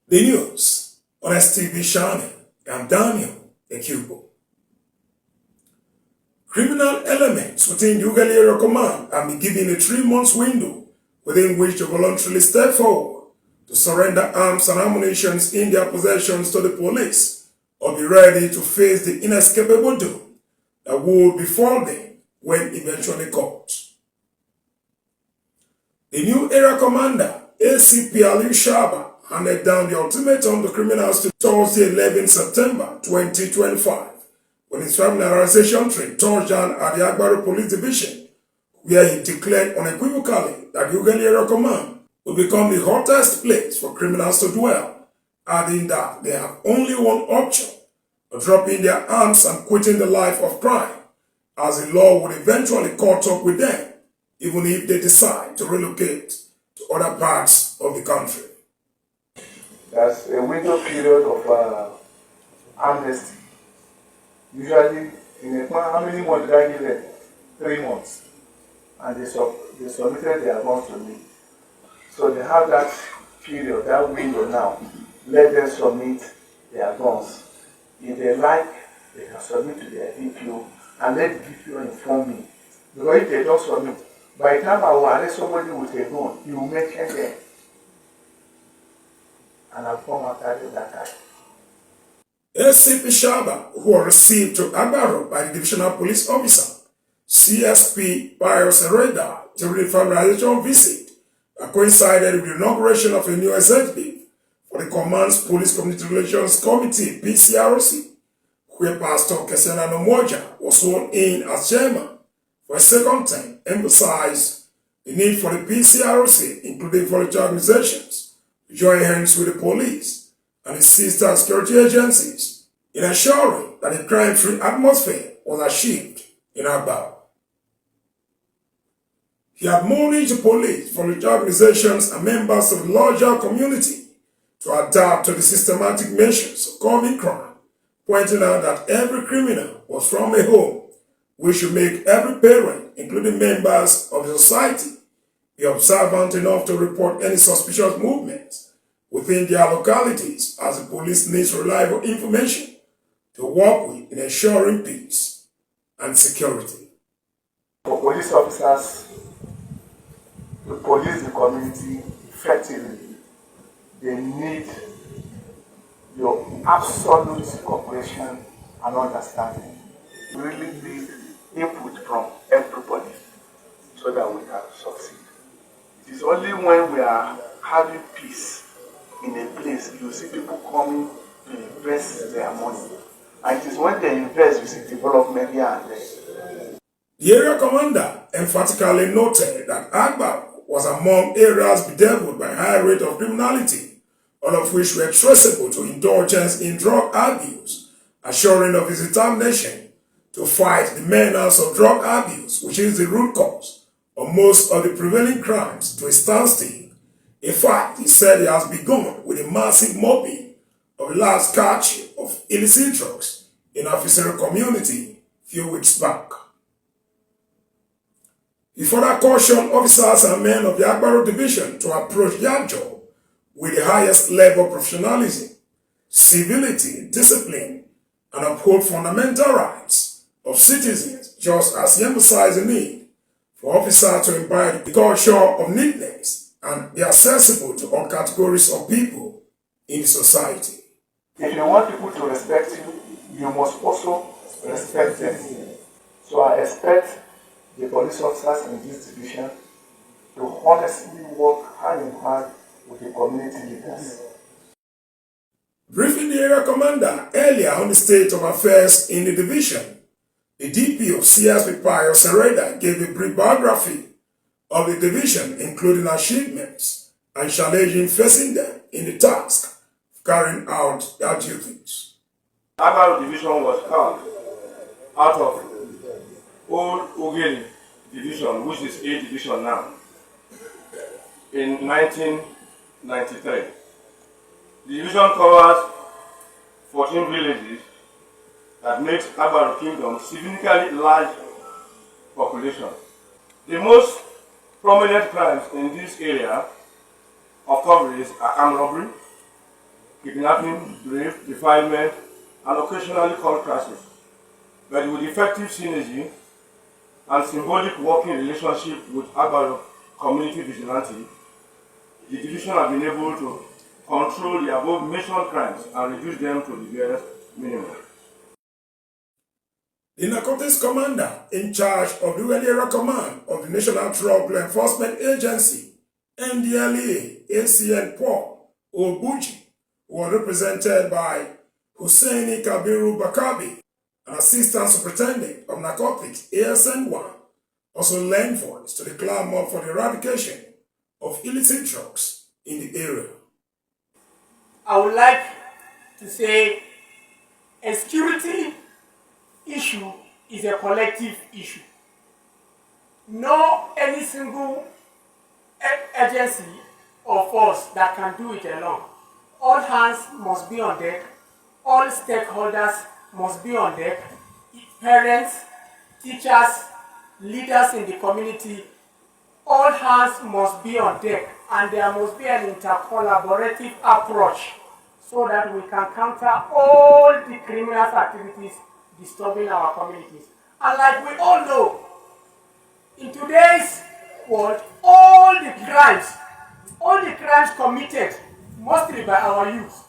The news on STV channel. I'm Daniel Ekubo. Criminal elements within Uganda Area Command are be given a 3-month window within which to voluntarily step forward to surrender arms and ammunition in their possessions to the police or be ready to face the inescapable doom that would befall them when eventually caught. The new area commander, ACP Aliyu Shaba, handed down the ultimatum to criminals to Thursday, 11 September 2025, when his familiarization train touched down at the Agbaru Police Division, where he declared unequivocally that Uganda Area Command will become the hottest place for criminals to dwell, adding that they have only one option of dropping their arms and quitting the life of crime, as the law would eventually catch up with them, even if they decide to relocate to other parts of the country. There's a window period of amnesty. Usually, how many months did I give them? 3 months. And they submitted their guns to me. So they have that period, that window now. Let them submit their guns. If they like, they can submit to their DPO and let the DPO inform me. Because if they don't submit, by the time I will arrest somebody with a gun, you will mention them. And I'll come after them that time. ACP Shaba, who was received to Agbaru by the Divisional Police Officer, CSP Pius Hereda, during the familiarization visit that coincided with the inauguration of a new executive for the Command's Police Community Relations Committee, PCRC, where Pastor Kesena Nomoja was sworn in as chairman for a second term, emphasized the need for the PCRC, including voluntary organizations, to join hands with the police and its sister security agencies in ensuring that a crime-free atmosphere was achieved in Agbaru. He admonished the police, voluntary organizations, and members of the larger community to adapt to the systematic measures of combating crime, pointing out that every criminal was from a home. We should make every parent, including members of the society, be observant enough to report any suspicious movements within their localities, as the police needs reliable information to work with in ensuring peace and security. For police officers to police the community effectively, they need your absolute cooperation and understanding. We really need input from everybody so that we can succeed. It is only when we are having peace in a place you see people coming to invest their money. And it is when they invest you see development here and there. The area commander emphatically noted that Agbaru was among areas bedeviled by high rate of criminality, all of which were traceable to indulgence in drug abuse, assuring of his determination to fight the menace of drug abuse, which is the root cause of most of the prevailing crimes, to a standstill. In fact, he said he has begun with a massive mobbing of a large catch of illicit drugs in officer community a few weeks back. He further cautioned officers and men of the Agbaru Division to approach their job with the highest level of professionalism, civility, discipline, and uphold fundamental rights of citizens, just as he emphasized the need for officers to imbibe the culture of neatness and be accessible to all categories of people in society. If you want people to respect you, you must also respect them. So I expect the police officers in this division to honestly work hand in hand with the community leaders. Briefing the area commander earlier on the state of affairs in the division, the DPO CSP Pius Hereda gave a brief biography of the division, including achievements and challenges facing them in the task of carrying out their duties. Agbaru division was carved out of old Ogeni division, which is A division now, in 1993. The division covers 14 villages that makes Agbaru Kingdom significantly large population. The most prominent crimes in this area of coverage are armed robbery, kidnapping, rape, defilement, and occasionally call crashes. But with effective synergy and symbolic working relationship with Agbaro community vigilante, the division has been able to control the above-mentioned crimes and reduce them to the barest minimum. The narcotics commander in charge of the Area Command of the National Drug Law Enforcement Agency, NDLEA, ACN Paul Obuji, was represented by Husseini Kabiru Bakabi, an assistant superintendent of narcotics, ASN1, also lent voice to the clamor for the eradication of illicit drugs in the area. I would like to say a security issue is a collective issue. No any single agency or force that can do it alone. All hands must be on deck. All stakeholders must be on deck. Parents, teachers, leaders in the community, all hands must be on deck, and there must be an intercollaborative approach so that we can counter all the criminal activities disturbing our communities. And like we all know, in today's world, all the crimes committed, mostly by our youth,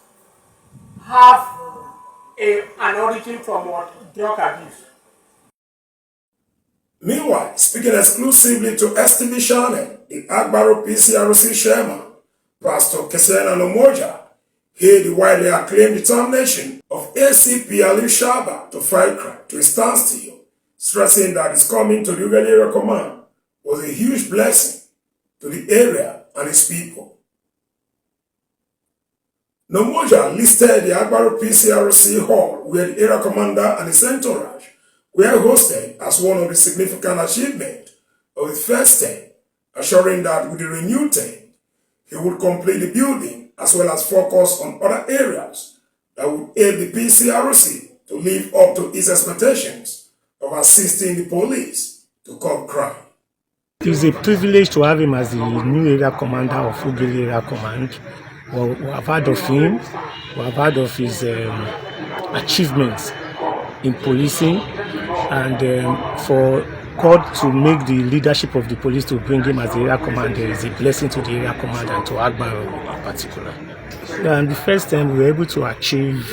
have an origin from what? Drug abuse. Meanwhile, speaking exclusively to STV Channel, the Agbaro PCRC chairman, Pastor Kesena Nomoja, hailed the widely acclaimed determination of ACP Aliyu Shaba to fight crime to a standstill, stressing that his coming to the Area Command was a huge blessing to the area and its people. Nomoja listed the Agbaro PCRC hall where the area commander and his entourage were hosted as one of the significant achievements of his first term, assuring that with the renewed term, he would complete the building as well as focus on other areas that would aid the PCRC to live up to its expectations of assisting the police to curb crime. It is a privilege to have him as the new area commander of Ughelli Area Command. We have heard of him, we have heard of his achievements in policing, and for God to make the leadership of the police to bring him as the area commander is a blessing to the area commander and to Agbaro in particular. And the first time we were able to achieve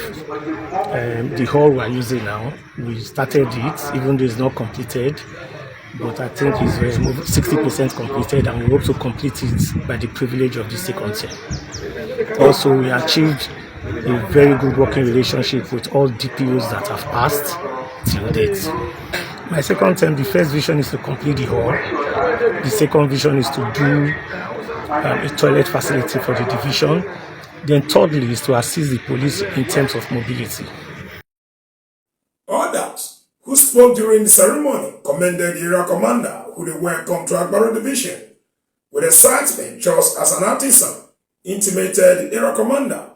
the hall we are using now. We started it, even though it's not completed, but I think it's 60% completed, and we hope to complete it by the privilege of the second term. Also, we achieved a very good working relationship with all DPOs that have passed till date. My second term, the first vision is to complete the hall. The second vision is to do a toilet facility for the division. Then thirdly is to assist the police in terms of mobility. Others who spoke during the ceremony commended the area commander who they welcomed to Agbaro Division with excitement just as an artisan intimated the area commander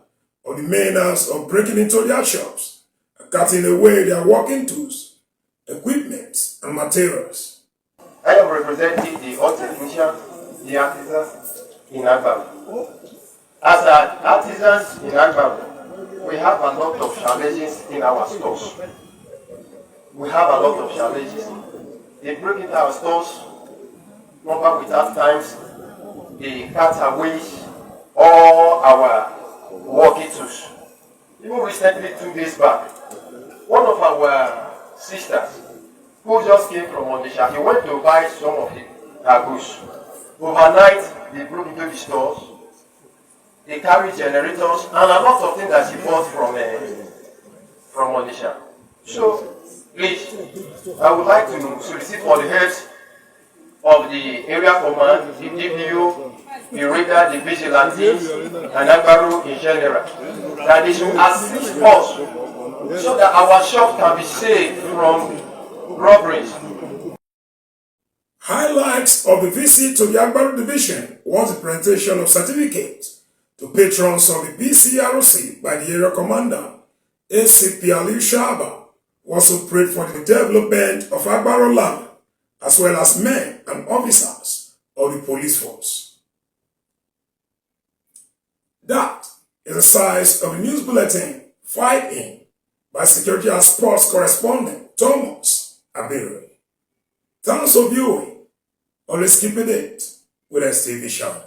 of the menace of breaking into their shops and cutting away their working tools, equipment, and materials. I am representing the art technicians, the artisans in Agbaro. As artisans in Agbaro, we have a lot of challenges in our stores. We have a lot of challenges. They break into our stores, number without times, they cut away all our working tools. Even recently, 2 days back, one of our sisters who just came from Onitsha, he went to buy some of her goods. Overnight, they broke into the stores. They carried generators and a lot of things that she bought from Onitsha. So, please, I would like to solicit for the heads of the area command, the DPO, the radar, the vigilantes, and Agbaro in general, that they should assist us so that our shop can be saved from robberies. Highlights of the visit to the Agbaro Division was the presentation of certificates to patrons of the PCRC by the area commander, ACP Aliyu Shaba, who also prayed for the development of Agbaro land, as well as men and officers of the police force. That is the size of a news bulletin 5 in by security and sports correspondent Thomas Abiru. Thanks for viewing. Always keep it with STV Shaba.